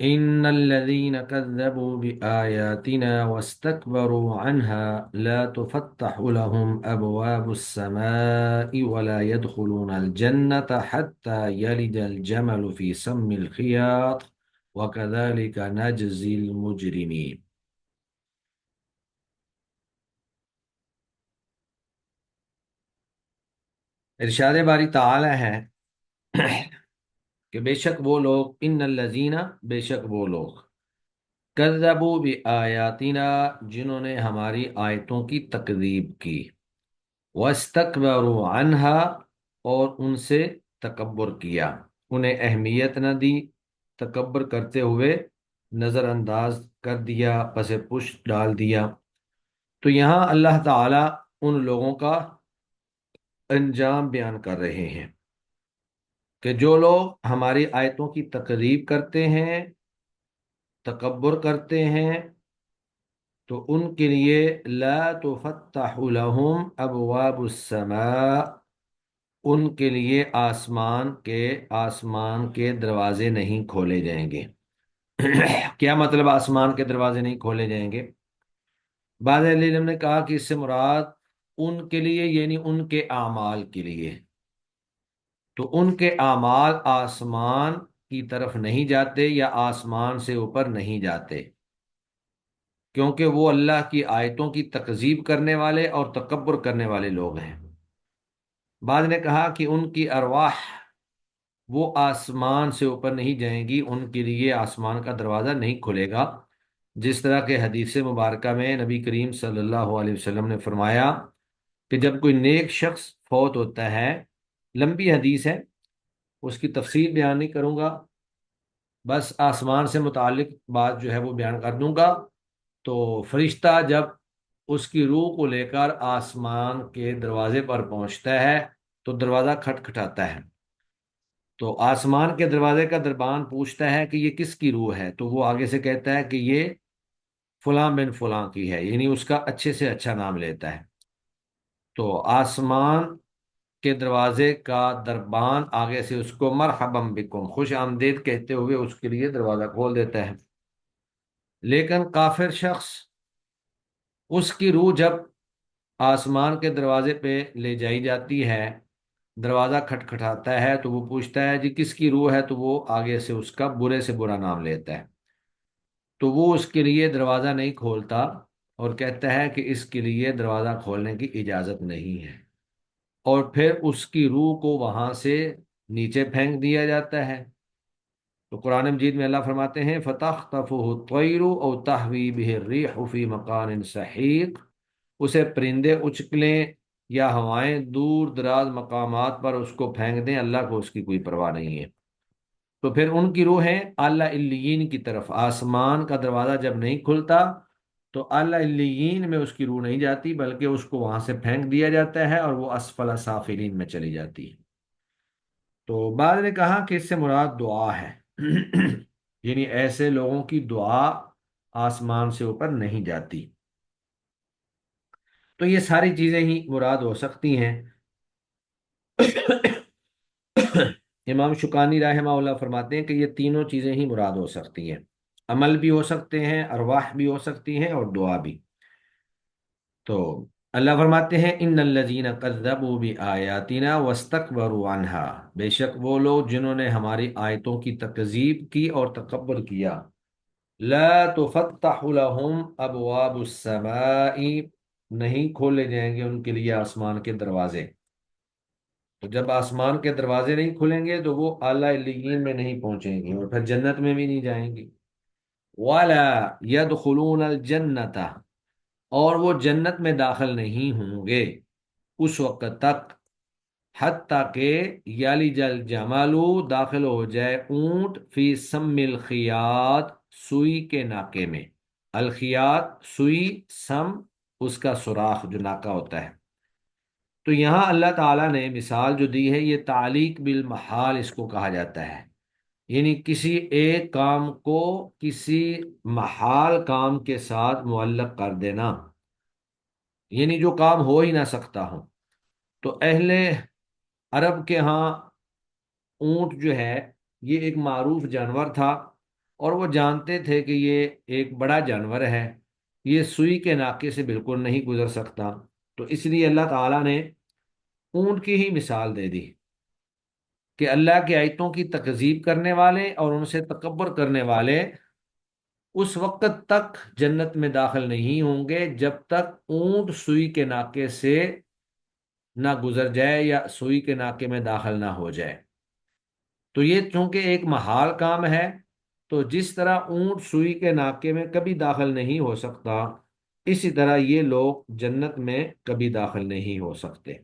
إن الذين كذبوا بآياتنا واستكبروا عنها لا تفتح لهم أبواب السماء ولا يدخلون الجنة حتى يلج الجمل في سم الخياط وكذلك نجزي المجرمين۔ ارشاد باری تعالی ہے کہ بے شک وہ لوگ، ان الذین، بے شک وہ لوگ، کذبوا بآیاتنا، جنہوں نے ہماری آیتوں کی تکذیب کی، وَاسْتَكْبَرُوا عَنْهَا، اور ان سے تکبر کیا، انہیں اہمیت نہ دی، تکبر کرتے ہوئے نظر انداز کر دیا، پس پشت ڈال دیا۔ تو یہاں اللہ تعالیٰ ان لوگوں کا انجام بیان کر رہے ہیں کہ جو لوگ ہماری آیتوں کی تکذیب کرتے ہیں، تکبر کرتے ہیں، تو ان کے لیے لا تفتح لهم ابواب السماء، ان کے لیے آسمان کے دروازے نہیں کھولے جائیں گے۔ کیا مطلب آسمان کے دروازے نہیں کھولے جائیں گے؟ بعض اہل علم نے کہا کہ اس سے مراد ان کے لیے یعنی ان کے اعمال کے لیے، تو ان کے اعمال آسمان کی طرف نہیں جاتے یا آسمان سے اوپر نہیں جاتے، کیونکہ وہ اللہ کی آیتوں کی تکذیب کرنے والے اور تکبر کرنے والے لوگ ہیں۔ بعض نے کہا کہ ان کی ارواح وہ آسمان سے اوپر نہیں جائیں گی، ان کے لیے آسمان کا دروازہ نہیں کھلے گا، جس طرح کہ حدیث مبارکہ میں نبی کریم صلی اللہ علیہ وسلم نے فرمایا کہ جب کوئی نیک شخص فوت ہوتا ہے، لمبی حدیث ہے، اس کی تفصیل بیان نہیں کروں گا، بس آسمان سے متعلق بات جو ہے وہ بیان کر دوں گا۔ تو فرشتہ جب اس کی روح کو لے کر آسمان کے دروازے پر پہنچتا ہے تو دروازہ کھٹکھٹاتا ہے، تو آسمان کے دروازے کا دربان پوچھتا ہے کہ یہ کس کی روح ہے، تو وہ آگے سے کہتا ہے کہ یہ فلاں بن فلاں کی ہے، یعنی اس کا اچھے سے اچھا نام لیتا ہے۔ تو آسمان کے دروازے کا دربان آگے سے اس کو مرحبا بکم، خوش آمدید کہتے ہوئے اس کے لیے دروازہ کھول دیتا ہے۔ لیکن کافر شخص، اس کی روح جب آسمان کے دروازے پہ لے جائی جاتی ہے، دروازہ کھٹکھٹاتا ہے تو وہ پوچھتا ہے جی کس کی روح ہے، تو وہ آگے سے اس کا برے سے برا نام لیتا ہے، تو وہ اس کے لیے دروازہ نہیں کھولتا اور کہتا ہے کہ اس کے لیے دروازہ کھولنے کی اجازت نہیں ہے، اور پھر اس کی روح کو وہاں سے نیچے پھینک دیا جاتا ہے۔ تو قرآن مجید میں اللہ فرماتے ہیں فَتَخْطَفُهُ الطَّيْرُ أَوْ تَهْوِي بِهِ الرِّيحُ فِي مَكَانٍ سَحِيقٍ، اسے پرندے اچکلیں یا ہوائیں دور دراز مقامات پر اس کو پھینک دیں، اللہ کو اس کی کوئی پرواہ نہیں ہے۔ تو پھر ان کی روحیں اعلیٰ علیین کی طرف، آسمان کا دروازہ جب نہیں کھلتا تو اعلیٰ علیین میں اس کی روح نہیں جاتی، بلکہ اس کو وہاں سے پھینک دیا جاتا ہے اور وہ اسفل سافلین میں چلی جاتی ہے۔ تو بعض نے کہا کہ اس سے مراد دعا ہے، یعنی ایسے لوگوں کی دعا آسمان سے اوپر نہیں جاتی۔ تو یہ ساری چیزیں ہی مراد ہو سکتی ہیں۔ امام شکانی رحمہ اللہ فرماتے ہیں کہ یہ تینوں چیزیں ہی مراد ہو سکتی ہیں، عمل بھی ہو سکتے ہیں، ارواح بھی ہو سکتی ہیں، اور دعا بھی۔ تو اللہ فرماتے ہیں ان الذین کذبوا بآیاتنا واستکبروا عنہا، بے شک وہ لوگ جنہوں نے ہماری آیتوں کی تکذیب کی اور تکبر کیا، لا تفتح لهم ابواب السماء، نہیں کھولے جائیں گے ان کے لیے آسمان کے دروازے۔ تو جب آسمان کے دروازے نہیں کھلیں گے تو وہ اعلیٰ علیین میں نہیں پہنچیں گے اور پھر جنت میں بھی نہیں جائیں گے۔ وَلَا يَدْخُلُونَ الْجَنَّةَ، اور وہ جنت میں داخل نہیں ہوں گے اس وقت تک، حتیٰ کہ یلج الجمل، داخل ہو جائے اونٹ، فی سم الخیاط، سوئی کے ناکے میں۔ الخیاط سوئی، سم اس کا سوراخ جو ناکا ہوتا ہے۔ تو یہاں اللہ تعالیٰ نے مثال جو دی ہے یہ تعلیق بالمحال اس کو کہا جاتا ہے، یعنی کسی ایک کام کو کسی محال کام کے ساتھ معلق کر دینا، یعنی جو کام ہو ہی نہ سکتا ہو۔ تو اہل عرب کے ہاں اونٹ جو ہے یہ ایک معروف جانور تھا، اور وہ جانتے تھے کہ یہ ایک بڑا جانور ہے، یہ سوئی کے ناکے سے بالکل نہیں گزر سکتا، تو اس لیے اللہ تعالیٰ نے اونٹ کی ہی مثال دے دی کہ اللہ کی آیتوں کی تکذیب کرنے والے اور ان سے تکبر کرنے والے اس وقت تک جنت میں داخل نہیں ہوں گے جب تک اونٹ سوئی کے ناکے سے نہ گزر جائے یا سوئی کے ناکے میں داخل نہ ہو جائے۔ تو یہ چونکہ ایک محال کام ہے، تو جس طرح اونٹ سوئی کے ناکے میں کبھی داخل نہیں ہو سکتا، اسی طرح یہ لوگ جنت میں کبھی داخل نہیں ہو سکتے،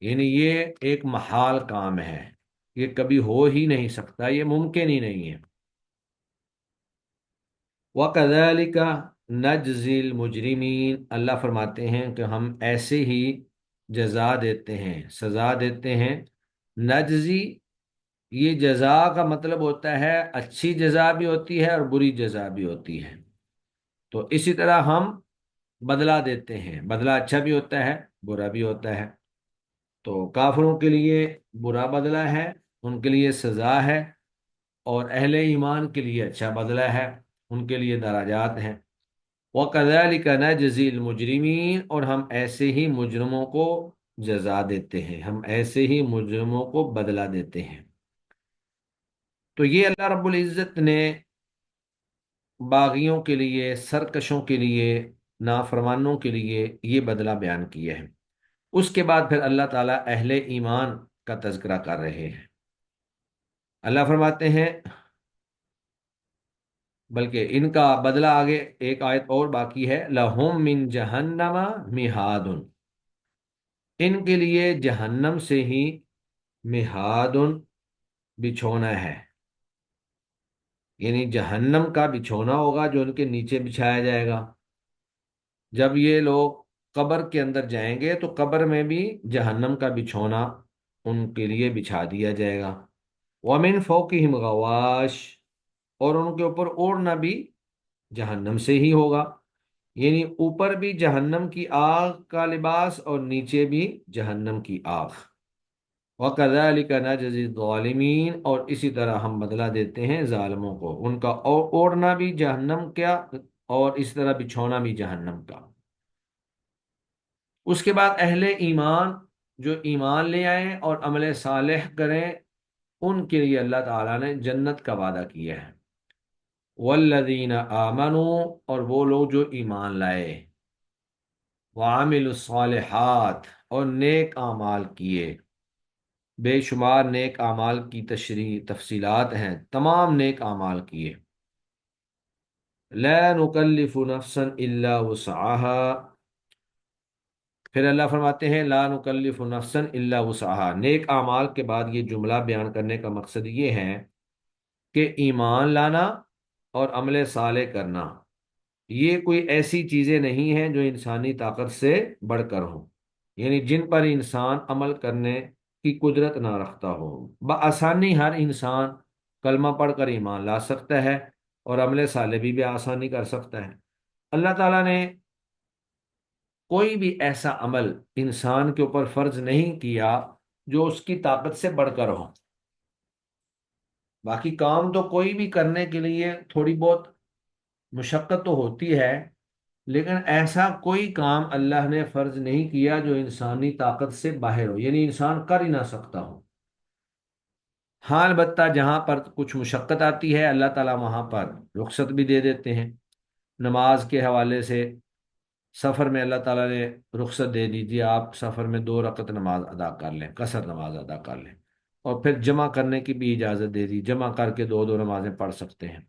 یعنی یہ ایک محال کام ہے، یہ کبھی ہو ہی نہیں سکتا، یہ ممکن ہی نہیں ہے۔ وَكَذَلِكَ نَجْزِي الْمُجْرِمِينَ، اللہ فرماتے ہیں کہ ہم ایسے ہی جزا دیتے ہیں، سزا دیتے ہیں۔ نجزی، یہ جزا کا مطلب ہوتا ہے اچھی جزا بھی ہوتی ہے اور بری جزا بھی ہوتی ہے، تو اسی طرح ہم بدلہ دیتے ہیں، بدلہ اچھا بھی ہوتا ہے برا بھی ہوتا ہے۔ تو کافروں کے لیے برا بدلہ ہے، ان کے لیے سزا ہے، اور اہل ایمان کے لیے اچھا بدلہ ہے، ان کے لیے درجات ہیں۔ وَكَذَلِكَ نَجْزِي الْمُجْرِمِينَ، اور ہم ایسے ہی مجرموں کو جزا دیتے ہیں، ہم ایسے ہی مجرموں کو بدلہ دیتے ہیں۔ تو یہ اللہ رب العزت نے باغیوں کے لیے، سرکشوں کے لیے، نافرمانوں کے لیے یہ بدلہ بیان کیا ہے۔ اس کے بعد پھر اللہ تعالیٰ اہل ایمان کا تذکرہ کر رہے ہیں۔ اللہ فرماتے ہیں، بلکہ ان کا بدلہ آگے ایک آیت اور باقی ہے، لَهُم مِّن جَهَنَّمَ مِہَادٌ، ان کے لیے جہنم سے ہی مہادن بچھونا ہے، یعنی جہنم کا بچھونا ہوگا جو ان کے نیچے بچھایا جائے گا۔ جب یہ لوگ قبر کے اندر جائیں گے تو قبر میں بھی جہنم کا بچھونا ان کے لیے بچھا دیا جائے گا۔ وَمِن فَوْقِهِمْ غَوَاشٍ، اور ان کے اوپر اوڑھنا بھی جہنم سے ہی ہوگا، یعنی اوپر بھی جہنم کی آگ کا لباس اور نیچے بھی جہنم کی آگ۔ وَكَذَلِكَ نَجْزِي الظَّالِمِينَ، اور اسی طرح ہم بدلہ دیتے ہیں ظالموں کو، ان کا اوڑھنا بھی جہنم کا اور اس طرح بچھونا بھی جہنم کا۔ اس کے بعد اہل ایمان جو ایمان لے آئیں اور عمل صالح کریں، ان کے لیے اللہ تعالیٰ نے جنت کا وعدہ کیا ہے۔ والذین آمنوا، اور وہ لوگ جو ایمان لائے، وعملوا الصالحات، اور نیک اعمال کیے، بے شمار نیک اعمال کی تشریح تفصیلات ہیں، تمام نیک اعمال کیے۔ لا نکلف نفسا الا وسعها، پھر اللہ فرماتے ہیں لا نکلف نفسا الا وسعها، نیک اعمال کے بعد یہ جملہ بیان کرنے کا مقصد یہ ہے کہ ایمان لانا اور عمل صالح کرنا یہ کوئی ایسی چیزیں نہیں ہیں جو انسانی طاقت سے بڑھ کر ہوں، یعنی جن پر انسان عمل کرنے کی قدرت نہ رکھتا ہو۔ بآسانی ہر انسان کلمہ پڑھ کر ایمان لا سکتا ہے اور عمل صالح بھی آسانی کر سکتا ہے۔ اللہ تعالیٰ نے کوئی بھی ایسا عمل انسان کے اوپر فرض نہیں کیا جو اس کی طاقت سے بڑھ کر ہو۔ باقی کام تو کوئی بھی کرنے کے لیے تھوڑی بہت مشقت تو ہوتی ہے، لیکن ایسا کوئی کام اللہ نے فرض نہیں کیا جو انسانی طاقت سے باہر ہو، یعنی انسان کر ہی نہ سکتا ہو۔ ہاں البتہ جہاں پر کچھ مشقت آتی ہے اللہ تعالیٰ وہاں پر رخصت بھی دے دیتے ہیں۔ نماز کے حوالے سے سفر میں اللہ تعالیٰ نے رخصت دے دیجیے، آپ سفر میں 2 رکعت نماز ادا کر لیں، قصر نماز ادا کر لیں، اور پھر جمع کرنے کی بھی اجازت دے دی، جمع کر کے 2 نمازیں پڑھ سکتے ہیں۔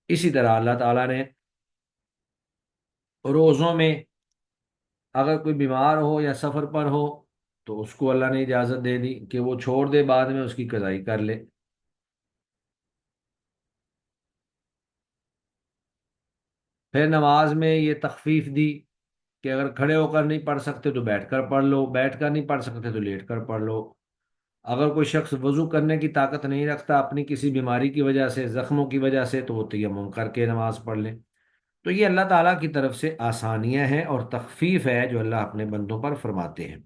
اسی طرح اللہ تعالیٰ نے روزوں میں اگر کوئی بیمار ہو یا سفر پر ہو تو اس کو اللہ نے اجازت دے دی کہ وہ چھوڑ دے، بعد میں اس کی قضائی کر لے۔ پھر نماز میں یہ تخفیف دی کہ اگر کھڑے ہو کر نہیں پڑھ سکتے تو بیٹھ کر پڑھ لو، بیٹھ کر نہیں پڑھ سکتے تو لیٹ کر پڑھ لو، اگر کوئی شخص وضو کرنے کی طاقت نہیں رکھتا اپنی کسی بیماری کی وجہ سے، زخموں کی وجہ سے، تو وہ تیمم کر کے نماز پڑھ لے۔ تو یہ اللہ تعالیٰ کی طرف سے آسانیاں ہیں اور تخفیف ہے جو اللہ اپنے بندوں پر فرماتے ہیں۔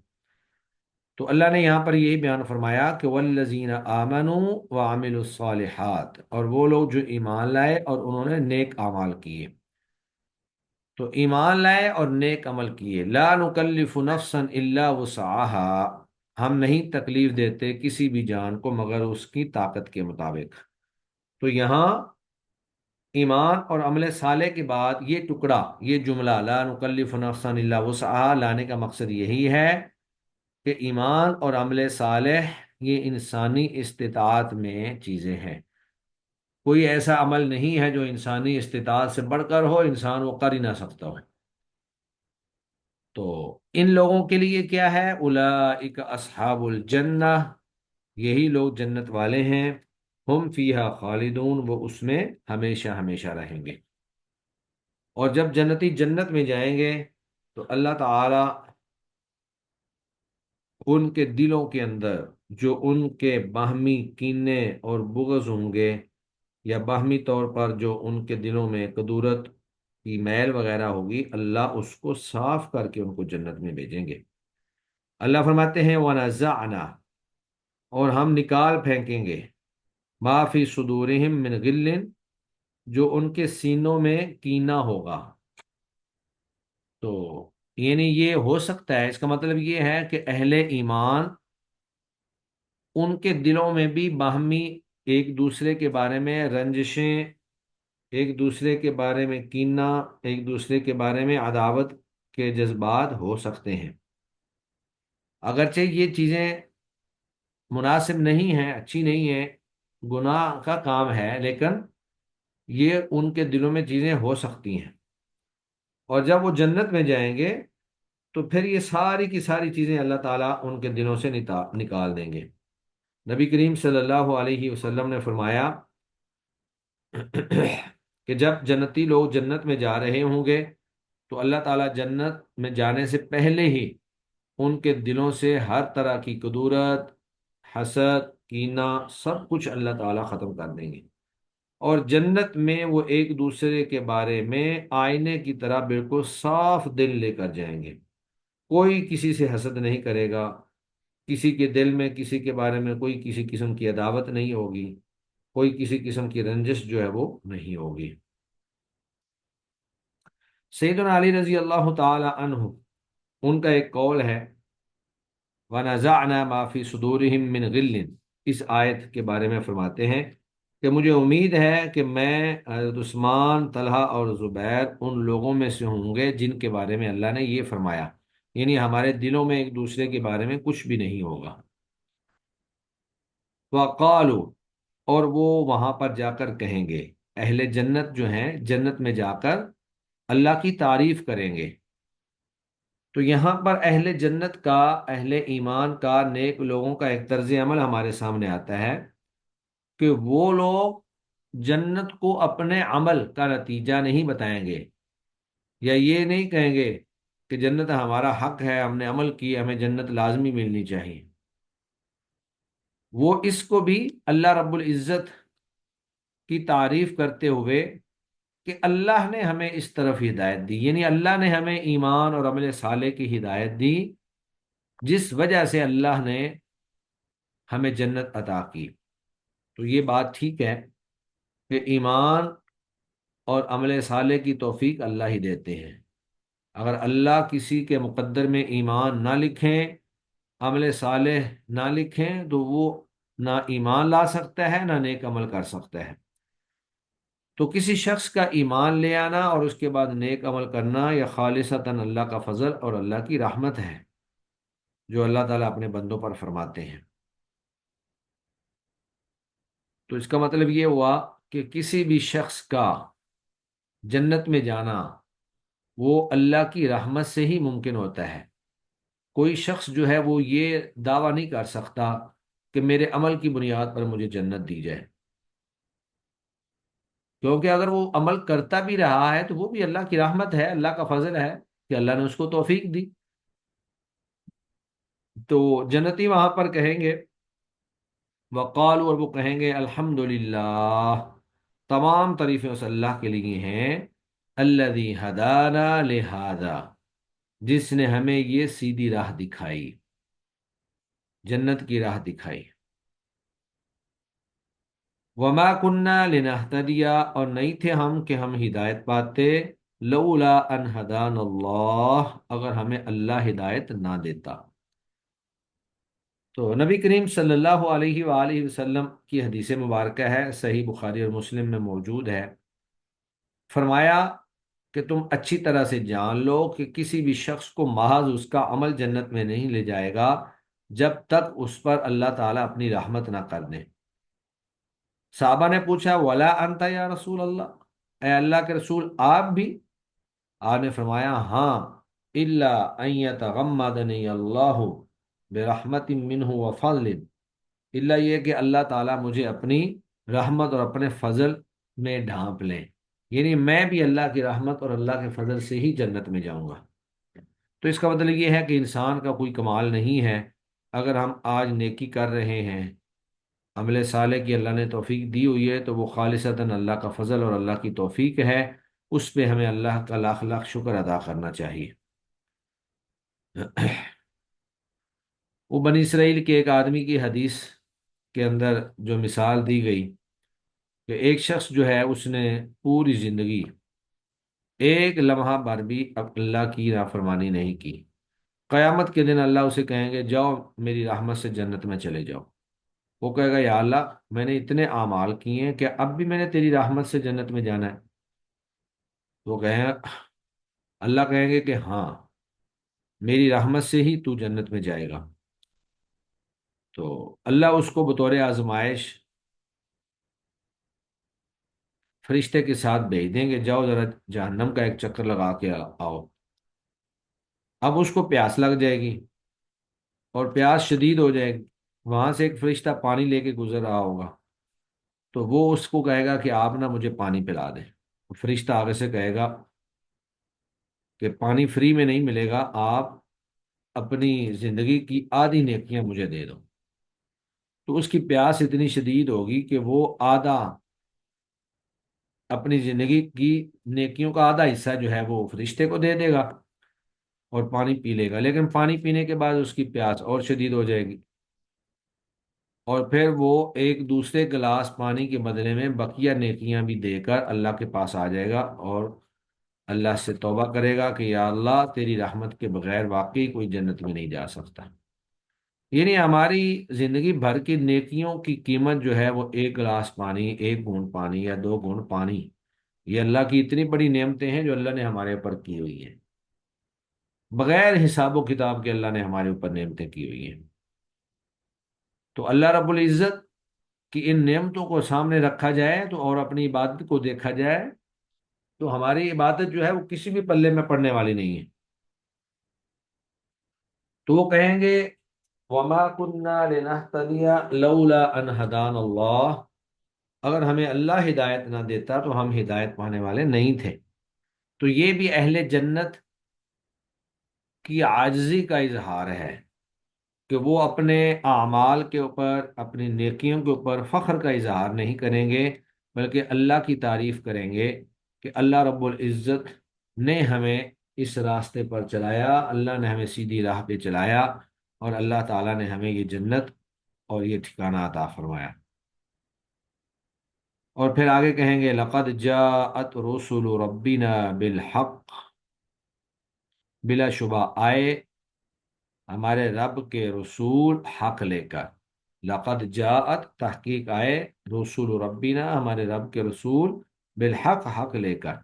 تو اللہ نے یہاں پر یہی بیان فرمایا کہ والذین آمنوا وعملوا الصالحات، اور وہ لوگ جو ایمان لائے اور انہوں نے نیک اعمال کیے۔ تو ایمان لائے اور نیک عمل کیے، لا نکلف نفسا الا وسعها، ہم نہیں تکلیف دیتے کسی بھی جان کو مگر اس کی طاقت کے مطابق۔ تو یہاں ایمان اور عمل صالح کے بعد یہ ٹکڑا، یہ جملہ لا نکلف نفسا الا وسعها لانے کا مقصد یہی ہے کہ ایمان اور عمل صالح یہ انسانی استطاعت میں چیزیں ہیں۔ کوئی ایسا عمل نہیں ہے جو انسانی استطاعت سے بڑھ کر ہو، انسان وہ کر ہی نہ سکتا ہو۔ تو ان لوگوں کے لیے کیا ہے؟ اولئک اصحاب الجنہ، یہی لوگ جنت والے ہیں، ہم فیہا خالدون، وہ اس میں ہمیشہ ہمیشہ رہیں گے۔ اور جب جنتی جنت میں جائیں گے تو اللہ تعالی ان کے دلوں کے اندر جو ان کے باہمی کینے اور بغض ہوں گے، یا باہمی طور پر جو ان کے دلوں میں کدورت کی میل وغیرہ ہوگی، اللہ اس کو صاف کر کے ان کو جنت میں بھیجیں گے۔ اللہ فرماتے ہیں وَنَزَعْنَا، اور ہم نکال پھینکیں گے، مَا فِي صُدُورِهِم مِّن غِلٍّ، جو ان کے سینوں میں کینہ ہوگا۔ تو یعنی یہ ہو سکتا ہے، اس کا مطلب یہ ہے کہ اہل ایمان ان کے دلوں میں بھی باہمی ایک دوسرے کے بارے میں رنجشیں، ایک دوسرے کے بارے میں کینہ، ایک دوسرے کے بارے میں عداوت کے جذبات ہو سکتے ہیں۔ اگرچہ یہ چیزیں مناسب نہیں ہیں، اچھی نہیں ہیں، گناہ کا کام ہے، لیکن یہ ان کے دلوں میں چیزیں ہو سکتی ہیں۔ اور جب وہ جنت میں جائیں گے تو پھر یہ ساری کی ساری چیزیں اللہ تعالیٰ ان کے دلوں سے نکال دیں گے۔ نبی کریم صلی اللہ علیہ وسلم نے فرمایا کہ جب جنتی لوگ جنت میں جا رہے ہوں گے تو اللہ تعالیٰ جنت میں جانے سے پہلے ہی ان کے دلوں سے ہر طرح کی کدورت، حسد، کینہ، سب کچھ اللہ تعالیٰ ختم کر دیں گے، اور جنت میں وہ ایک دوسرے کے بارے میں آئینے کی طرح بالکل صاف دل لے کر جائیں گے۔ کوئی کسی سے حسد نہیں کرے گا، کسی کے دل میں کسی کے بارے میں کوئی کسی قسم کی عداوت نہیں ہوگی، کوئی کسی قسم کی رنجش جو ہے وہ نہیں ہوگی۔ سیدنا علی رضی اللہ تعالی عنہ، ان کا ایک قول ہے وَنَزَعْنَا مَا فِي صُدُورِهِم مِّن غِلٍّ، اس آیت کے بارے میں فرماتے ہیں کہ مجھے امید ہے کہ میں، حضرت عثمان، طلحہ اور زبیر ان لوگوں میں سے ہوں گے جن کے بارے میں اللہ نے یہ فرمایا، یعنی ہمارے دلوں میں ایک دوسرے کے بارے میں کچھ بھی نہیں ہوگا۔ وَقَالُوا، اور وہ وہاں پر جا کر کہیں گے، اہل جنت جو ہیں جنت میں جا کر اللہ کی تعریف کریں گے۔ تو یہاں پر اہل جنت کا، اہل ایمان کا، نیک لوگوں کا ایک طرز عمل ہمارے سامنے آتا ہے کہ وہ لوگ جنت کو اپنے عمل کا نتیجہ نہیں بتائیں گے، یا یہ نہیں کہیں گے کہ جنت ہمارا حق ہے، ہم نے عمل کیا، ہمیں جنت لازمی ملنی چاہیے۔ وہ اس کو بھی اللہ رب العزت کی تعریف کرتے ہوئے کہ اللہ نے ہمیں اس طرف ہدایت دی، یعنی اللہ نے ہمیں ایمان اور عمل صالح کی ہدایت دی، جس وجہ سے اللہ نے ہمیں جنت عطا کی۔ تو یہ بات ٹھیک ہے کہ ایمان اور عمل صالح کی توفیق اللہ ہی دیتے ہیں۔ اگر اللہ کسی کے مقدر میں ایمان نہ لکھیں، عمل صالح نہ لکھیں، تو وہ نہ ایمان لا سکتا ہے نہ نیک عمل کر سکتا ہے۔ تو کسی شخص کا ایمان لے آنا اور اس کے بعد نیک عمل کرنا، یہ خالصتاً اللہ کا فضل اور اللہ کی رحمت ہے جو اللہ تعالیٰ اپنے بندوں پر فرماتے ہیں۔ تو اس کا مطلب یہ ہوا کہ کسی بھی شخص کا جنت میں جانا وہ اللہ کی رحمت سے ہی ممکن ہوتا ہے۔ کوئی شخص جو ہے وہ یہ دعویٰ نہیں کر سکتا کہ میرے عمل کی بنیاد پر مجھے جنت دی جائے۔ کیونکہ اگر وہ عمل کرتا بھی رہا ہے تو وہ بھی اللہ کی رحمت ہے، اللہ کا فضل ہے کہ اللہ نے اس کو توفیق دی۔ تو جنتی وہاں پر کہیں گے وقال، اور وہ کہیں گے الحمدللہ، تمام تعریفیں اس اللہ کے لیے ہیں، الذی ہدانا لہذا، جس نے ہمیں یہ سیدھی راہ دکھائی، جنت کی راہ دکھائی۔ وما کننا لنہتدی، اور نہیں تھے ہم کہ ہم ہدایت پاتے، لولا ان ہدان اللہ، اگر ہمیں اللہ ہدایت نہ دیتا۔ تو نبی کریم صلی اللہ علیہ وآلہ وسلم کی حدیث مبارکہ ہے، صحیح بخاری اور مسلم میں موجود ہے، فرمایا کہ تم اچھی طرح سے جان لو کہ کسی بھی شخص کو محض اس کا عمل جنت میں نہیں لے جائے گا جب تک اس پر اللہ تعالیٰ اپنی رحمت نہ کر دے۔ صحابہ نے پوچھا ولا انت یا رسول اللہ، اے اللہ کے رسول آپ بھی؟ آپ نے فرمایا ہاں، الا ان یتغمدنی اللہ برحمت منہ وفضل، الا یہ کہ اللہ تعالیٰ مجھے اپنی رحمت اور اپنے فضل میں ڈھانپ لیں، یعنی میں بھی اللہ کی رحمت اور اللہ کے فضل سے ہی جنت میں جاؤں گا۔ تو اس کا مطلب یہ ہے کہ انسان کا کوئی کمال نہیں ہے، اگر ہم آج نیکی کر رہے ہیں، عمل صالح کی اللہ نے توفیق دی ہوئی ہے، تو وہ خالصتاً اللہ کا فضل اور اللہ کی توفیق ہے، اس پہ ہمیں اللہ کا لاکھ لاکھ شکر ادا کرنا چاہیے۔ وہ بنی اسرائیل کے ایک آدمی کی حدیث کے اندر جو مثال دی گئی کہ ایک شخص جو ہے اس نے پوری زندگی ایک لمحہ بھر بھی اللہ کی نافرمانی نہیں کی، قیامت کے دن اللہ اسے کہیں گے جاؤ میری رحمت سے جنت میں چلے جاؤ۔ وہ کہے گا یا اللہ میں نے اتنے اعمال کیے ہیں کہ اب بھی میں نے تیری رحمت سے جنت میں جانا ہے؟ وہ کہیں اللہ کہیں گے کہ ہاں، میری رحمت سے ہی تو جنت میں جائے گا۔ تو اللہ اس کو بطور آزمائش فرشتے کے ساتھ بھیج دیں گے، جاؤ ذرا جہنم کا ایک چکر لگا کے آؤ۔ اب اس کو پیاس لگ جائے گی اور پیاس شدید ہو جائے گی، وہاں سے ایک فرشتہ پانی لے کے گزر رہا ہوگا، تو وہ اس کو کہے گا کہ آپ نا مجھے پانی پلا دیں۔ فرشتہ آگے سے کہے گا کہ پانی فری میں نہیں ملے گا، آپ اپنی زندگی کی آدھی نیکیاں مجھے دے دو۔ تو اس کی پیاس اتنی شدید ہوگی کہ وہ آدھا اپنی زندگی کی نیکیوں کا آدھا حصہ جو ہے وہ فرشتے کو دے دے گا اور پانی پی لے گا، لیکن پانی پینے کے بعد اس کی پیاس اور شدید ہو جائے گی، اور پھر وہ ایک دوسرے گلاس پانی کے بدلے میں بقیہ نیکیاں بھی دے کر اللہ کے پاس آ جائے گا اور اللہ سے توبہ کرے گا کہ یا اللہ تیری رحمت کے بغیر واقعی کوئی جنت میں نہیں جا سکتا۔ یعنی ہماری زندگی بھر کی نیکیوں کی قیمت جو ہے وہ ایک گلاس پانی، ایک گھونٹ پانی یا دو گھونٹ پانی، یہ اللہ کی اتنی بڑی نعمتیں ہیں جو اللہ نے ہمارے اوپر کی ہوئی ہیں، بغیر حساب و کتاب کے اللہ نے ہمارے اوپر نعمتیں کی ہوئی ہیں۔ تو اللہ رب العزت کی ان نعمتوں کو سامنے رکھا جائے تو اور اپنی عبادت کو دیکھا جائے تو ہماری عبادت جو ہے وہ کسی بھی پلے میں پڑنے والی نہیں ہے۔ تو وہ کہیں گے وما كنا لنهتدي لولا ان هدانا اللہ، اگر ہمیں اللہ ہدایت نہ دیتا تو ہم ہدایت پانے والے نہیں تھے۔ تو یہ بھی اہل جنت کی عاجزی کا اظہار ہے کہ وہ اپنے اعمال کے اوپر، اپنی نیکیوں کے اوپر فخر کا اظہار نہیں کریں گے، بلکہ اللہ کی تعریف کریں گے کہ اللہ رب العزت نے ہمیں اس راستے پر چلایا، اللہ نے ہمیں سیدھی راہ پہ چلایا، اور اللہ تعالیٰ نے ہمیں یہ جنت اور یہ ٹھکانہ عطا فرمایا۔ اور پھر آگے کہیں گے لقد جاءت رسل ربنا بالحق، بلا شبہ آئے ہمارے رب کے رسول حق لے کر، لقد جاءت تحقیق آئے، رسول ربنا ہمارے رب کے رسول، بالحق حق لے کر،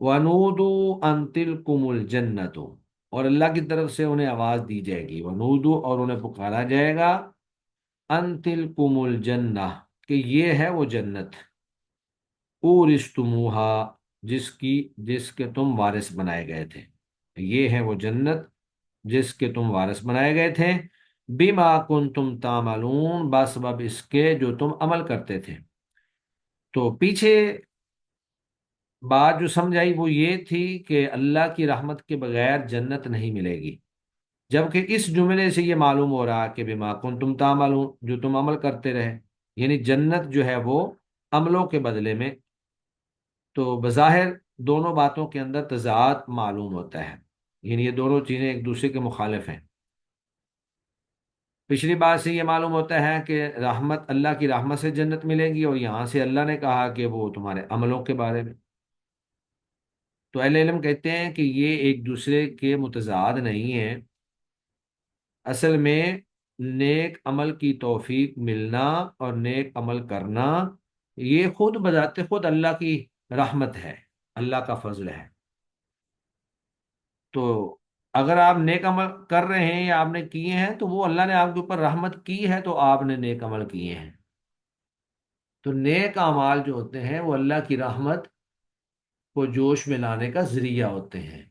وَنُودُوا أَن تِلْكُمُ الْجَنَّةُ، اور اللہ کی طرف سے انہیں آواز دی جائے گی، وَنُودُوا اور انہیں پکارا جائے گا، أَن تِلْكُمُ الْجَنَّةُ کہ یہ ہے وہ جنت، اورثتموها جس کے تم وارث بنائے گئے تھے، یہ ہے وہ جنت جس کے تم وارث بنائے گئے تھے، بما کنتم تعملون بسبب اس کے جو تم عمل کرتے تھے۔ تو پیچھے بات جو سمجھائی وہ یہ تھی کہ اللہ کی رحمت کے بغیر جنت نہیں ملے گی، جبکہ اس جملے سے یہ معلوم ہو رہا کہ بما کنتم تعملون، جو تم عمل کرتے رہے، یعنی جنت جو ہے وہ عملوں کے بدلے میں، تو بظاہر دونوں باتوں کے اندر تضاد معلوم ہوتا ہے، یعنی یہ دونوں چیزیں ایک دوسرے کے مخالف ہیں۔ پچھلی بات سے یہ معلوم ہوتا ہے کہ رحمت، اللہ کی رحمت سے جنت ملے گی، اور یہاں سے اللہ نے کہا کہ وہ تمہارے عملوں کے بارے میں۔ تو اہل علم کہتے ہیں کہ یہ ایک دوسرے کے متضاد نہیں ہیں، اصل میں نیک عمل کی توفیق ملنا اور نیک عمل کرنا یہ خود بذات خود اللہ کی رحمت ہے، اللہ کا فضل ہے۔ تو اگر آپ نیک عمل کر رہے ہیں یا آپ نے کیے ہیں تو وہ اللہ نے آپ کے اوپر رحمت کی ہے، تو آپ نے نیک عمل کیے ہیں۔ تو نیک اعمال جو ہوتے ہیں وہ اللہ کی رحمت کو جوش میں لانے کا ذریعہ ہوتے ہیں۔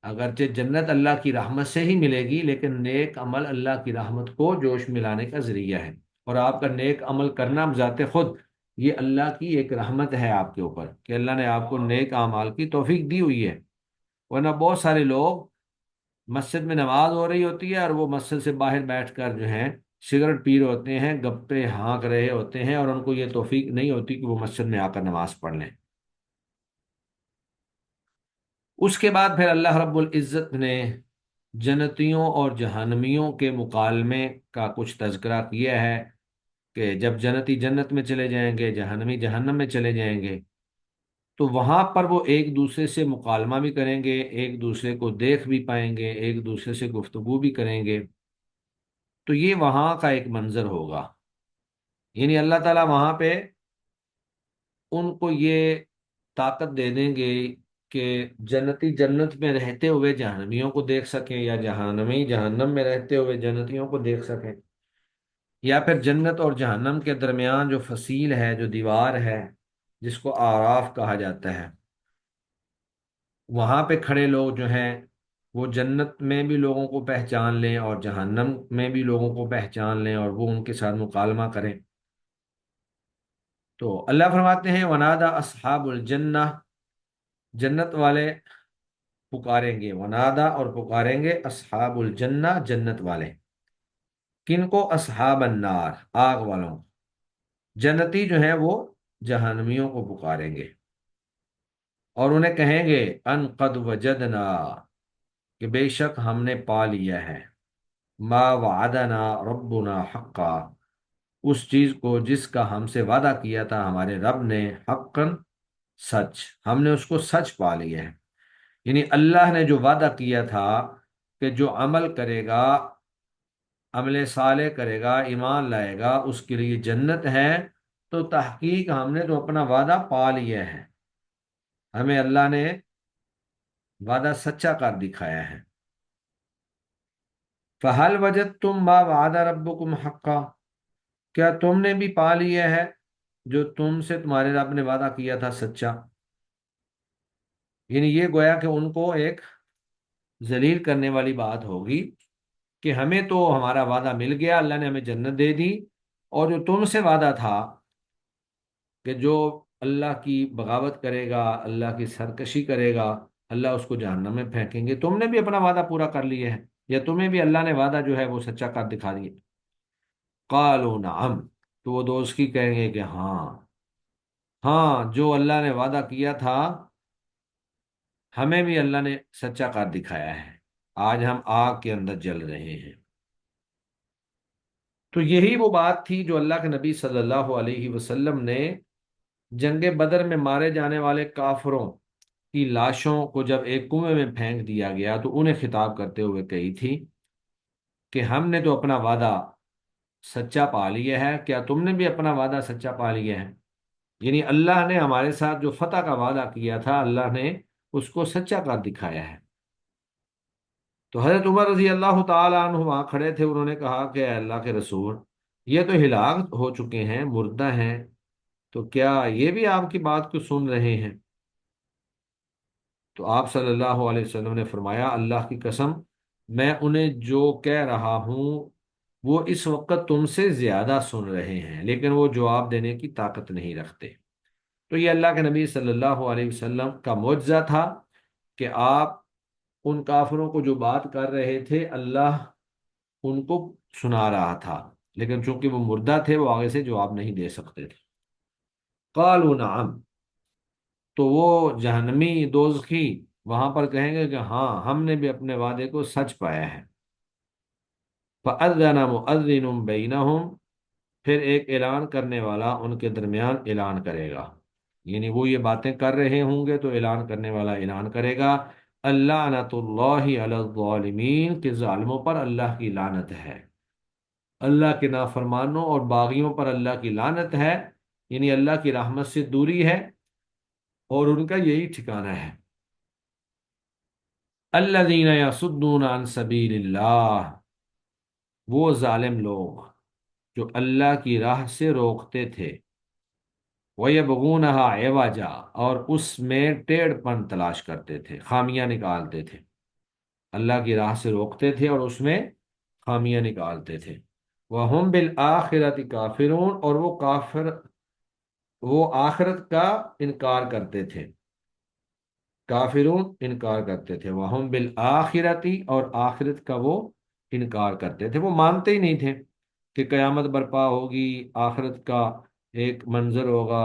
اگرچہ جنت اللہ کی رحمت سے ہی ملے گی، لیکن نیک عمل اللہ کی رحمت کو جوش میں لانے کا ذریعہ ہے، اور آپ کا نیک عمل کرنا بذات خود یہ اللہ کی ایک رحمت ہے آپ کے اوپر، کہ اللہ نے آپ کو نیک اعمال کی توفیق دی ہوئی ہے۔ ورنہ بہت سارے لوگ مسجد میں نماز ہو رہی ہوتی ہے اور وہ مسجد سے باہر بیٹھ کر جو ہیں سگریٹ پی رہے ہوتے ہیں، گپے ہانک رہے ہوتے ہیں، اور ان کو یہ توفیق نہیں ہوتی کہ وہ مسجد میں آ کر نماز پڑھ لیں۔ اس کے بعد پھر اللہ رب العزت نے جنتیوں اور جہنمیوں کے مکالمے کا کچھ تذکرہ کیا ہے، کہ جب جنتی جنت میں چلے جائیں گے، جہنمی جہنم میں چلے جائیں گے، تو وہاں پر وہ ایک دوسرے سے مکالمہ بھی کریں گے، ایک دوسرے کو دیکھ بھی پائیں گے، ایک دوسرے سے گفتگو بھی کریں گے۔ تو یہ وہاں کا ایک منظر ہوگا، یعنی اللہ تعالیٰ وہاں پہ ان کو یہ طاقت دے دیں گے کہ جنتی جنت میں رہتے ہوئے جہنمیوں کو دیکھ سکیں، یا جہنمی جہنم میں رہتے ہوئے جنتیوں کو دیکھ سکیں، یا پھر جنت اور جہنم کے درمیان جو فصیل ہے، جو دیوار ہے، جس کو آراف کہا جاتا ہے، وہاں پہ کھڑے لوگ جو ہیں وہ جنت میں بھی لوگوں کو پہچان لیں اور جہنم میں بھی لوگوں کو پہچان لیں، اور وہ ان کے ساتھ مکالمہ کریں۔ تو اللہ فرماتے ہیں ونادا اصحاب الجنہ، جنت والے پکاریں گے، ونادا اور پکاریں گے، اصحاب الجنہ جنت والے، کن کو؟ اصحاب النار، آگ والوں۔ جنتی جو ہیں وہ جہنمیوں کو پکاریں گے اور انہیں کہیں گے ان قد وجدنا، کہ بے شک ہم نے پا لیا ہے، ما وعدنا ربنا حقا، اس چیز کو جس کا ہم سے وعدہ کیا تھا ہمارے رب نے، حقا، سچ، ہم نے اس کو سچ پا لیا ہے۔ یعنی اللہ نے جو وعدہ کیا تھا کہ جو عمل کرے گا، عمل صالح کرے گا، ایمان لائے گا، اس کے لیے جنت ہے، تو تحقیق ہم نے تو اپنا وعدہ پا لیا ہے، ہمیں اللہ نے وعدہ سچا کر دکھایا ہے۔ فَهَلْ وَجَدتُّم مَّا وَعَدَ رَبُّكُمْ حَقًّا، کیا تم نے بھی پا لیا ہے جو تم سے تمہارے رب نے وعدہ کیا تھا سچا؟ یعنی یہ گویا کہ ان کو ایک ذلیل کرنے والی بات ہوگی کہ ہمیں تو ہمارا وعدہ مل گیا، اللہ نے ہمیں جنت دے دی، اور جو تم سے وعدہ تھا کہ جو اللہ کی بغاوت کرے گا، اللہ کی سرکشی کرے گا، اللہ اس کو جہنم میں پھینکیں گے، تم نے بھی اپنا وعدہ پورا کر لیا ہے، یا تمہیں بھی اللہ نے وعدہ جو ہے وہ سچا کر دکھا دیا؟ قالوا نعم، تو وہ دوست کی کہیں گے کہ ہاں ہاں، جو اللہ نے وعدہ کیا تھا ہمیں بھی اللہ نے سچا کر دکھایا ہے، آج ہم آگ کے اندر جل رہے ہیں۔ تو یہی وہ بات تھی جو اللہ کے نبی صلی اللہ علیہ وسلم نے جنگ بدر میں مارے جانے والے کافروں کی لاشوں کو جب ایک کنویں میں پھینک دیا گیا تو انہیں خطاب کرتے ہوئے کہی تھی کہ ہم نے تو اپنا وعدہ سچا پا لیا ہے، کیا تم نے بھی اپنا وعدہ سچا پا لیا ہے؟ یعنی اللہ نے ہمارے ساتھ جو فتح کا وعدہ کیا تھا، اللہ نے اس کو سچا کر دکھایا ہے۔ تو حضرت عمر رضی اللہ تعالی عنہ وہاں کھڑے تھے، انہوں نے کہا کہ اے اللہ کے رسول، یہ تو ہلاک ہو چکے ہیں، مردہ ہیں، تو کیا یہ بھی آپ کی بات کو سن رہے ہیں؟ تو آپ صلی اللہ علیہ وسلم نے فرمایا اللہ کی قسم، میں انہیں جو کہہ رہا ہوں وہ اس وقت تم سے زیادہ سن رہے ہیں، لیکن وہ جواب دینے کی طاقت نہیں رکھتے۔ تو یہ اللہ کے نبی صلی اللہ علیہ وسلم کا معجزہ تھا کہ آپ ان کافروں کو جو بات کر رہے تھے اللہ ان کو سنا رہا تھا، لیکن چونکہ وہ مردہ تھے وہ آگے سے جواب نہیں دے سکتے تھے۔ قالوا نعم، تو وہ جہنمی دوزخی وہاں پر کہیں گے کہ ہاں ہم نے بھی اپنے وعدے کو سچ پایا ہے۔ فَأَذَّنَ مُؤَذِّنٌ بَيْنَهُمْ، پھر ایک اعلان کرنے والا ان کے درمیان اعلان کرے گا، یعنی وہ یہ باتیں کر رہے ہوں گے تو اعلان کرنے والا اعلان کرے گا، اللعنۃ اللہ علی الظالمین، کہ ظالموں پر اللہ کی لعنت ہے، اللہ کے نافرمانوں اور باغیوں پر اللہ کی لعنت ہے، یعنی اللہ کی رحمت سے دوری ہے اور ان کا یہی ٹھکانہ ہے۔ الذین یصدون عن سبیل اللہ، وہ ظالم لوگ جو اللہ کی راہ سے روکتے تھے، وَيَبْغُونَهَا عِوَجًا، اور اس میں ٹیڑھ پن تلاش کرتے تھے، خامیاں نکالتے تھے، اللہ کی راہ سے روکتے تھے اور اس میں خامیاں نکالتے تھے۔ وَهُمْ بِالْآخِرَةِ کافرون، اور وہ کافر، وہ آخرت کا انکار کرتے تھے، کافرون انکار کرتے تھے، وَهُمْ بِالْآخِرَةِ، اور آخرت کا وہ انکار کرتے تھے، وہ مانتے ہی نہیں تھے کہ قیامت برپا ہوگی، آخرت کا ایک منظر ہوگا،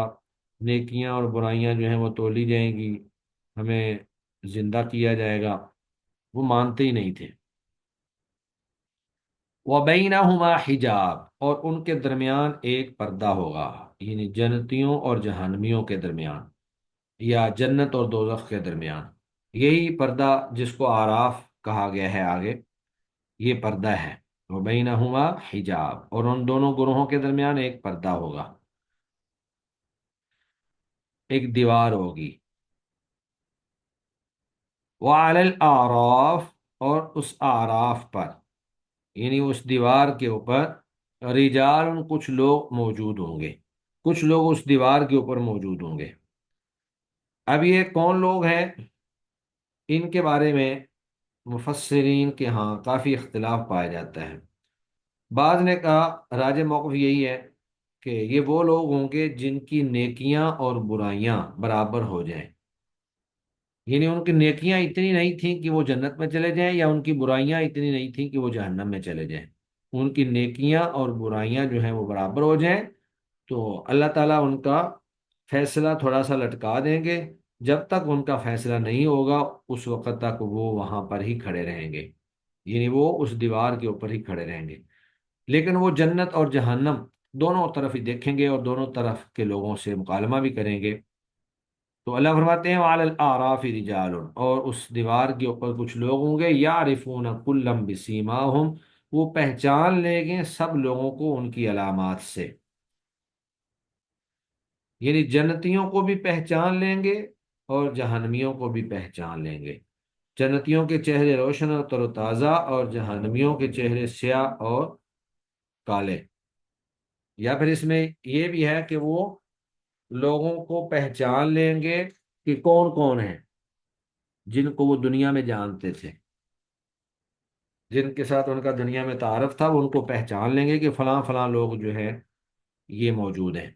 نیکیاں اور برائیاں جو ہیں وہ تولی جائیں گی، ہمیں زندہ کیا جائے گا، وہ مانتے ہی نہیں تھے۔ وَبَيْنَهُمَا حجاب، اور ان کے درمیان ایک پردہ ہوگا، یعنی جنتیوں اور جہنمیوں کے درمیان، یا جنت اور دوزخ کے درمیان، یہی پردہ جس کو آراف کہا گیا ہے آگے، یہ پردہ ہے۔ وَبَيْنَهُمَا حجاب، اور ان دونوں گروہوں کے درمیان ایک پردہ ہوگا، ایک دیوار ہوگی۔ وَعَلَى الْأَعْرَافِ، اور اس اعراف پر، یعنی اس دیوار کے اوپر، رجال، کچھ لوگ موجود ہوں گے، کچھ لوگ اس دیوار کے اوپر موجود ہوں گے۔ اب یہ کون لوگ ہیں، ان کے بارے میں مفسرین کے ہاں کافی اختلاف پایا جاتا ہے۔ بعض نے کہا راج موقف یہی ہے کہ یہ وہ لوگ ہوں گے جن کی نیکیاں اور برائیاں برابر ہو جائیں، یعنی ان کی نیکیاں اتنی نہیں تھیں کہ وہ جنت میں چلے جائیں، یا ان کی برائیاں اتنی نہیں تھیں کہ وہ جہنم میں چلے جائیں، ان کی نیکیاں اور برائیاں جو ہیں وہ برابر ہو جائیں، تو اللہ تعالیٰ ان کا فیصلہ تھوڑا سا لٹکا دیں گے، جب تک ان کا فیصلہ نہیں ہوگا اس وقت تک وہ وہاں پر ہی کھڑے رہیں گے، یعنی وہ اس دیوار کے اوپر ہی کھڑے رہیں گے، لیکن وہ جنت اور جہنم دونوں طرف ہی دیکھیں گے اور دونوں طرف کے لوگوں سے مکالمہ بھی کریں گے۔ تو اللہ فرماتے ہیں وعلی الاعراف رجال، اور اس دیوار کے اوپر کچھ لوگ ہوں گے، یعرفون کلا بسیماہم، وہ پہچان لیں گے سب لوگوں کو ان کی علامات سے، یعنی جنتیوں کو بھی پہچان لیں گے اور جہنمیوں کو بھی پہچان لیں گے، جنتیوں کے چہرے روشن اور تر و تازہ، اور جہنمیوں کے چہرے سیاہ اور کالے، یا پھر اس میں یہ بھی ہے کہ وہ لوگوں کو پہچان لیں گے کہ کون کون ہیں جن کو وہ دنیا میں جانتے تھے، جن کے ساتھ ان کا دنیا میں تعارف تھا، وہ ان کو پہچان لیں گے کہ فلاں فلاں لوگ جو ہے یہ موجود ہیں۔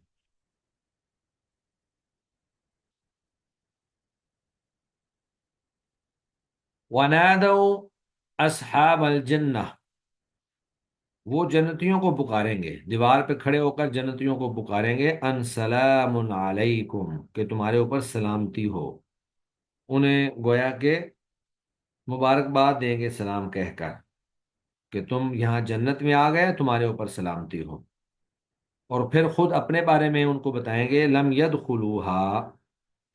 وَنَادَوْا أَصْحَابَ الْجَنَّةِ، وہ جنتیوں کو پکاریں گے، دیوار پہ کھڑے ہو کر جنتیوں کو پکاریں گے، ان سلام علیکم، کہ تمہارے اوپر سلامتی ہو، انہیں گویا کہ مبارکباد دیں گے سلام کہہ کر کہ تم یہاں جنت میں آ گئے، تمہارے اوپر سلامتی ہو، اور پھر خود اپنے بارے میں ان کو بتائیں گے لم يدخلوها،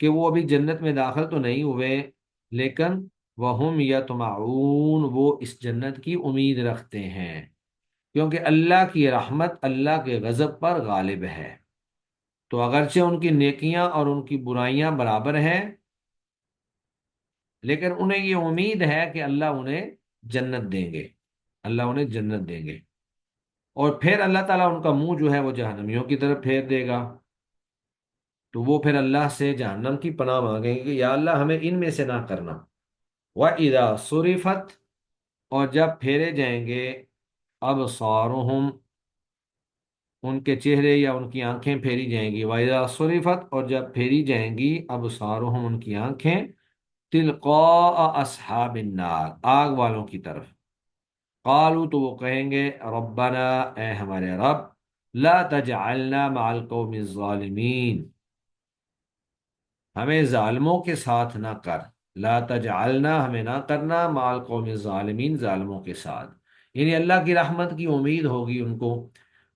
کہ وہ ابھی جنت میں داخل تو نہیں ہوئے، لیکن وہم یطمعون، وہ اس جنت کی امید رکھتے ہیں، کیونکہ اللہ کی رحمت اللہ کے غضب پر غالب ہے، تو اگرچہ ان کی نیکیاں اور ان کی برائیاں برابر ہیں، لیکن انہیں یہ امید ہے کہ اللہ انہیں جنت دیں گے، اللہ انہیں جنت دیں گے، اور پھر اللہ تعالیٰ ان کا منہ جو ہے وہ جہنمیوں کی طرف پھیر دے گا، تو وہ پھر اللہ سے جہنم کی پناہ مانگیں گے کہ یا اللہ ہمیں ان میں سے نہ کرنا۔ وَإِذَا صُرِفَتْ، اور جب پھیرے جائیں گے، ابصارہم، ان کے چہرے یا ان کی آنکھیں پھیری جائیں گی، وَإِذَا صُرِفَتْ، اور جب پھیری جائیں گی ابصارہم ان کی آنکھیں، تلقاء اصحاب النار، آگ والوں کی طرف، قالوا تو وہ کہیں گے ربنا، اے ہمارے رب، لا تجعلنا مع القوم الظالمین، ہمیں ظالموں کے ساتھ نہ کر، لا تجعلنا، ہمیں نہ کرنا، مع القوم الظالمین، ظالموں کے ساتھ، یعنی اللہ کی رحمت کی امید ہوگی ان کو،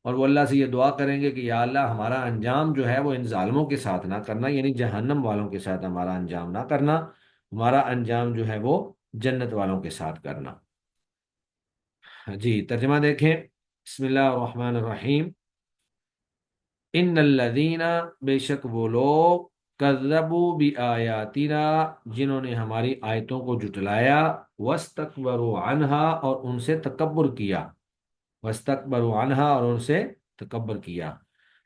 اور وہ اللہ سے یہ دعا کریں گے کہ یا اللہ ہمارا انجام جو ہے وہ ان ظالموں کے ساتھ نہ کرنا، یعنی جہنم والوں کے ساتھ ہمارا انجام نہ کرنا، ہمارا انجام جو ہے وہ جنت والوں کے ساتھ کرنا۔ جی ترجمہ دیکھیں، بسم اللہ الرحمن الرحیم، ان الذین، بے شک وہ لوگ، کذبوا بآیاتنا، جنہوں نے ہماری آیتوں کو جھٹلایا، واستکبروا عنہا، اور ان سے تکبر کیا، واستکبروا عنہا، اور ان سے تکبر کیا،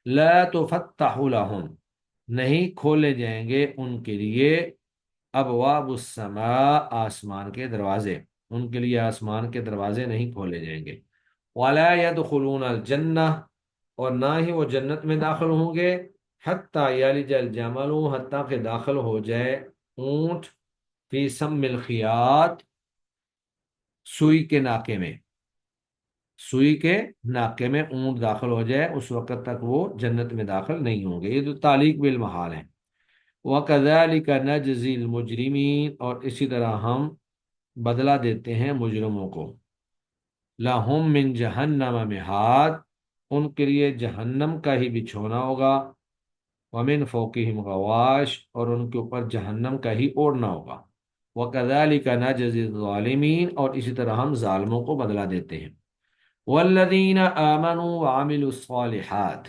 لا تفتح لہم، نہیں کھولے جائیں گے ان کے لیے، ابواب السماء، آسمان کے دروازے، ان کے لیے آسمان کے دروازے نہیں کھولے جائیں گے، ولا يدخلون الجنہ، اور نہ ہی وہ جنت میں داخل ہوں گے، حتی یلج الجمل، حتیٰ کہ داخل ہو جائے اونٹ، فی سم الخیاط، سوئی کے ناکے میں، سوئی کے ناکے میں اونٹ داخل ہو جائے، اس وقت تک وہ جنت میں داخل نہیں ہوں گے، یہ تو تعلیق بالمحال ہے۔ وَكَذَلِكَ نَجْزِي الْمُجْرِمِينَ، اور اسی طرح ہم بدلہ دیتے ہیں مجرموں کو، لَهُم مِّن جَهَنَّمَ مِہاد، ان کے لیے جہنم کا ہی بچھونا ہوگا، وَمِن فَوْقِهِمْ غواش، اور ان کے اوپر جہنم کا ہی اوڑھنا ہوگا، وَكَذَلِكَ نَجْزِي الظَّالِمِينَ، اور اسی طرح ہم ظالموں کو بدلہ دیتے ہیں۔ والذین آمنوا وعملوا الصالحات،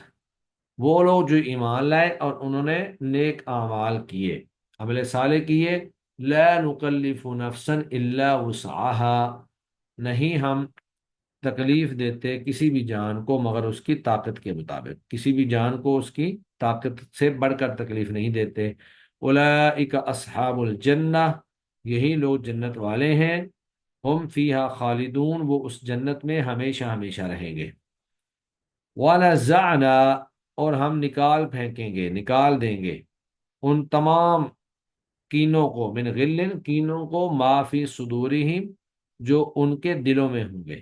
وہ لوگ جو ایمان لائے اور انہوں نے نیک اعمال کیے، عمل صالح کیے، لا نکلف نفسا الا وسعها، نہیں ہم تکلیف دیتے کسی بھی جان کو مگر اس کی طاقت کے مطابق، کسی بھی جان کو اس کی طاقت سے بڑھ کر تکلیف نہیں دیتے۔ اولئک اصحاب الجنہ، یہی لوگ جنت والے ہیں، ہم فیہا خالدون، وہ اس جنت میں ہمیشہ ہمیشہ رہیں گے۔ وَنَزَعْنَا، اور ہم نکال پھینکیں گے، نکال دیں گے ان تمام کینوں کو، من غل، کینوں کو، ما فی صدورہم، جو ان کے دلوں میں ہوں گے،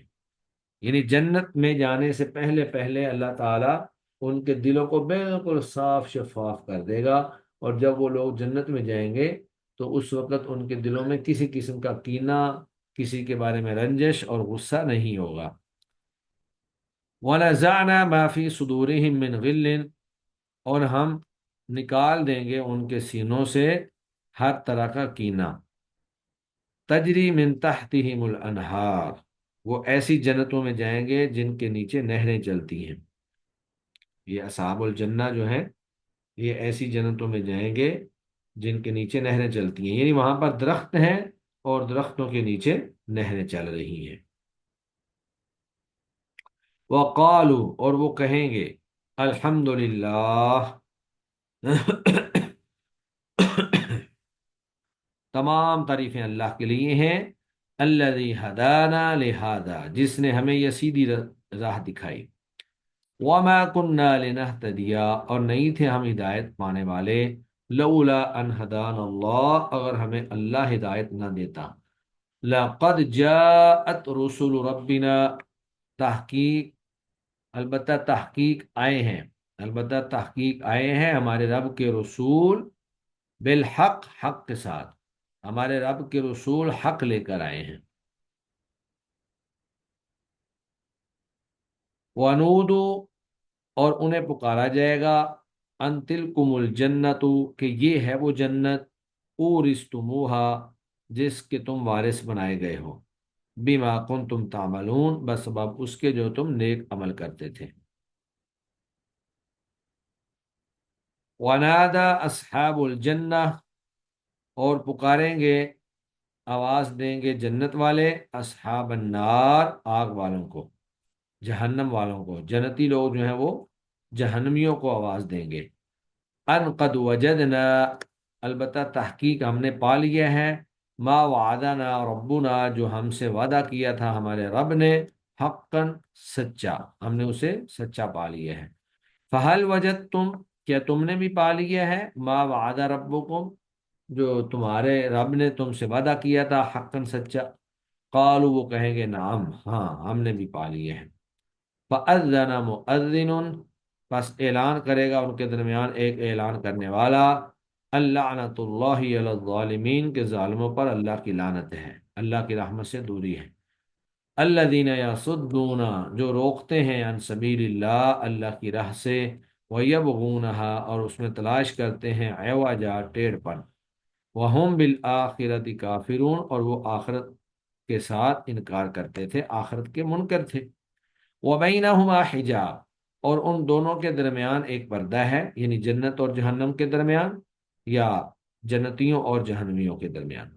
یعنی جنت میں جانے سے پہلے پہلے اللہ تعالیٰ ان کے دلوں کو بالکل صاف شفاف کر دے گا، اور جب وہ لوگ جنت میں جائیں گے تو اس وقت ان کے دلوں میں کسی قسم کا کینہ، کسی کے بارے میں رنجش اور غصہ نہیں ہوگا۔ وَنَزَعْنَا مَا فِي صُدُورِهِم مِّن غِلٍّ، اور ہم نکال دیں گے ان کے سینوں سے ہر طرح کا کینہ، تجری من تحتہم الانہار، وہ ایسی جنتوں میں جائیں گے جن کے نیچے نہریں چلتی ہیں، یہ اصحاب الجنہ جو ہیں یہ ایسی جنتوں میں جائیں گے جن کے نیچے نہریں چلتی ہیں، یعنی وہاں پر درخت ہیں اور درختوں کے نیچے نہریں چل رہی ہیں۔ وقالوا، اور وہ کہیں گے، الحمدللہ، تمام تعریفیں اللہ کے لیے ہیں، الذی ہدانا لہذا، جس نے ہمیں یہ سیدھی راہ دکھائی، وما کننا لنہتدی، اور نہیں تھے ہم ہدایت پانے والے، لولا ان ہدانا اللہ، اگر ہمیں اللہ ہدایت نہ دیتا، لقد جاءت رسول ربنا، تحقیق، البتہ تحقیق آئے ہیں، البتہ تحقیق آئے ہیں ہمارے رب کے رسول، بالحق، حق کے ساتھ، ہمارے رب کے رسول حق لے کر آئے ہیں۔ وَنُودُوا، اور انہیں پکارا جائے گا، ان تلکم الجنت، کہ یہ ہے وہ جنت، اورثتموہا، جس کے تم وارث بنائے گئے ہو، بما کنتم تعملون، بسبب اس کے جو تم نیک عمل کرتے تھے۔ ونادى اصحاب الجنہ، اور پکاریں گے، آواز دیں گے جنت والے، اصحاب النار، آگ والوں کو، جہنم والوں کو، جنتی لوگ جو ہیں وہ جہنمیوں کو آواز دیں گے، ان قد وجدنا، البتہ تحقیق ہم نے پا لیا ہے، ما وعدنا ربنا، جو ہم سے وعدہ کیا تھا ہمارے رب نے، حقاً سچا، ہم نے اسے سچا پا لیا ہے۔ فہل وجدتم، کیا تم نے بھی پا لیا ہے، ما وعد ربکم، جو تمہارے رب نے تم سے وعدہ کیا تھا، حقاً سچا؟ قالوا، وہ کہیں گے نعم، ہاں ہم نے بھی پا لیے ہیں۔ فأذن مؤذن، پس اعلان کرے گا ان کے درمیان ایک اعلان کرنے والا، اللعنۃ اللہ علی الظالمین، کے ظالموں پر اللہ کی لعنت ہے، اللہ کی رحمت سے دوری ہے۔ الذین یصدون، جو روکتے ہیں، عن سبیل اللہ، اللہ کی راہ سے، ویبغونہا، اور اس میں تلاش کرتے ہیں، عوجا، ٹیڑھ پن، وہم بالآخرۃ کافرون، اور وہ آخرت کے ساتھ انکار کرتے تھے، آخرت کے منکر تھے۔ وبینہما حجاب، اور ان دونوں کے درمیان ایک پردہ ہے، یعنی جنت اور جہنم کے درمیان، یا جنتیوں اور جہنمیوں کے درمیان۔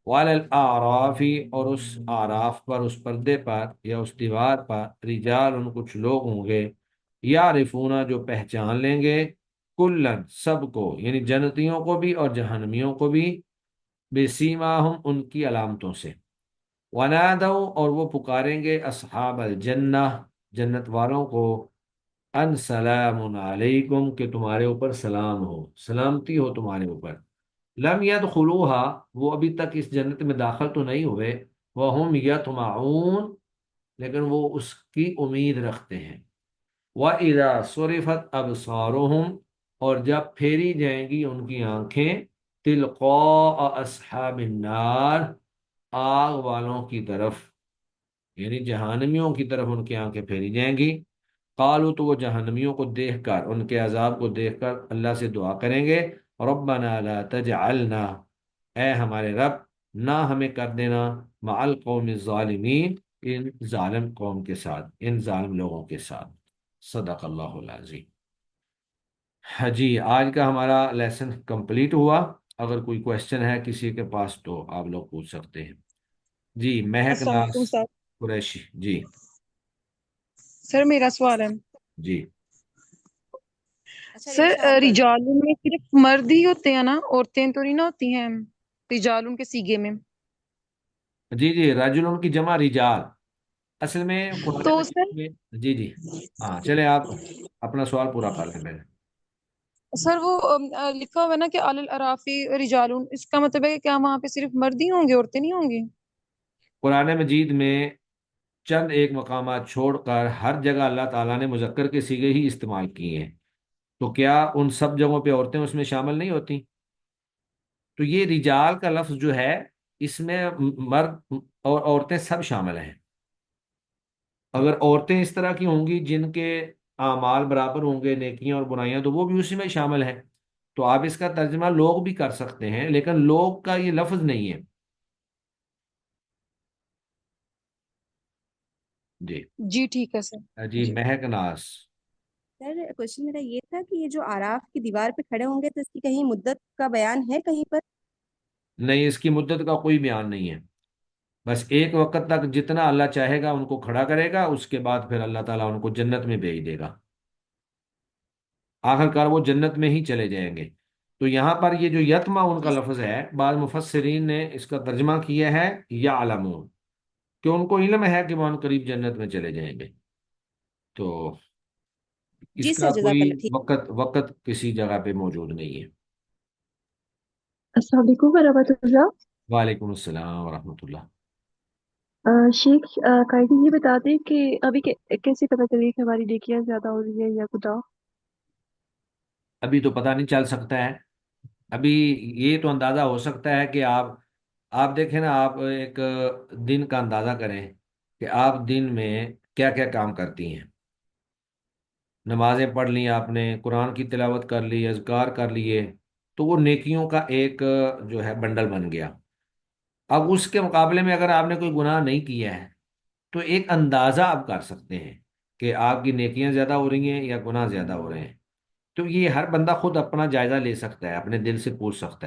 وعلی الاعراف، اور اس آراف پر، اس پردے پر یا اس دیوار پر، رجال، ان کچھ لوگ ہوں گے، یعرفون، جو پہچان لیں گے، کلن، سب کو، یعنی جنتیوں کو بھی اور جہنمیوں کو بھی، بسیماہم، ان کی علامتوں سے۔ ونادوا، اور وہ پکاریں گے، اصحاب الجنہ، جنت والوں کو، ان سلام علیکم، کہ تمہارے اوپر سلام ہو، سلامتی ہو تمہارے اوپر۔ لم يدخلوها، وہ ابھی تک اس جنت میں داخل تو نہیں ہوئے، وہم یطمعون، لیکن وہ اس کی امید رکھتے ہیں۔ وَإِذَا صُرِفَتْ أَبْصَارُهُمْ، اور جب پھیری جائیں گی ان کی آنکھیں، تلقاء اصحاب النار، آگ والوں کی طرف، یعنی جہنمیوں کی طرف ان کی آنکھیں پھیری جائیں گی۔ قالوا، تو وہ جہنمیوں کو دیکھ کر، ان کے عذاب کو دیکھ کر اللہ سے دعا کریں گے، ربنا لا تجعلنا، اے ہمارے رب، نہ ہمیں کر دینا، مع القوم الظالمین، ان ظالم قوم کے ساتھ، ان ظالم لوگوں کے ساتھ۔ صدق اللہ العظیم۔ ہاں جی، آج کا ہمارا لیسن کمپلیٹ ہوا۔ اگر کوئی کوشچن ہے کسی کے پاس تو آپ لوگ پوچھ سکتے ہیں۔ جی، مہک السلام ناز علیکم سر۔ قریشی، جی سر میرا سوال ہے، جی سر رجالوں میں صرف مرد ہی ہوتے ہیں نا، عورتیں تو نہیں نہ ہوتی ہیں رجالوں کے سیگے میں؟ جی جی، رجل کی جمع رجال، اصل میں قرآن تو مجید سر میں، جی جی، ہاں چلے آپ اپنا سوال پورا کر لیں پہلے۔ وہ لکھا ہوا ہے نا کہ علی الارافی رجالون، اس کا مطلب ہے کہ کیا وہاں پہ صرف مرد ہی ہوں گے، عورتیں نہیں ہوں گی؟ قرآن مجید میں چند ایک مقامات چھوڑ کر ہر جگہ اللہ تعالیٰ نے مذکر کے صیغے ہی استعمال کیے ہیں، تو کیا ان سب جگہوں پہ عورتیں اس میں شامل نہیں ہوتی؟ تو یہ رجال کا لفظ جو ہے، اس میں مرد اور عورتیں سب شامل ہیں۔ اگر عورتیں اس طرح کی ہوں گی جن کے اعمال برابر ہوں گے، نیکیاں اور برائیاں، تو وہ بھی اسی میں شامل ہیں۔ تو آپ اس کا ترجمہ لوگ بھی کر سکتے ہیں، لیکن لوگ کا یہ لفظ نہیں ہے۔ جی جی ٹھیک ہے سر۔ جی، جی مہک ناز۔ سر کوشچن میرا یہ تھا کہ یہ جو آراف کی دیوار پہ کھڑے ہوں گے تو اس کی کہیں مدت کا بیان ہے کہیں پر؟ نہیں، اس کی مدت کا کوئی بیان نہیں ہے، بس ایک وقت تک جتنا اللہ چاہے گا ان کو کھڑا کرے گا، اس کے بعد پھر اللہ تعالیٰ ان کو جنت میں بھیج دے گا، آخر کار وہ جنت میں ہی چلے جائیں گے۔ تو یہاں پر یہ جو یتما ان کا لفظ ہے، بعض مفسرین نے اس کا ترجمہ کیا ہے یعلمون، کہ ان کو علم ہے کہ وہ ان قریب جنت میں چلے جائیں گے۔ تو اس جی کا سر، جزاک کوئی اللہ، ٹھیک۔ وقت کسی جگہ پہ موجود نہیں ہے۔ السلام علیکم ورحمۃ اللہ۔ وعلیکم السلام ورحمۃ اللہ۔ شیخ قائدین یہ بتا دیں کہ ابھی کیسے پتہ چلے کہ ہماری نیکیاں زیادہ ہو رہی ہے یا خدا؟ ابھی تو پتہ نہیں چل سکتا ہے، ابھی یہ تو اندازہ ہو سکتا ہے کہ آپ دیکھیں نا، آپ ایک دن کا اندازہ کریں کہ آپ دن میں کیا کیا کام کرتی ہیں۔ نمازیں پڑھ لی آپ نے، قرآن کی تلاوت کر لی، اذکار کر لیے، تو وہ نیکیوں کا ایک جو ہے بنڈل بن گیا۔ اب اس کے مقابلے میں اگر آپ نے کوئی گناہ نہیں کیا ہے، تو ایک اندازہ آپ کر سکتے ہیں کہ آپ کی نیکیاں زیادہ ہو رہی ہیں یا گناہ زیادہ ہو رہے ہیں۔ تو یہ ہر بندہ خود اپنا جائزہ لے سکتا ہے، اپنے دل سے پوچھ سکتا ہے۔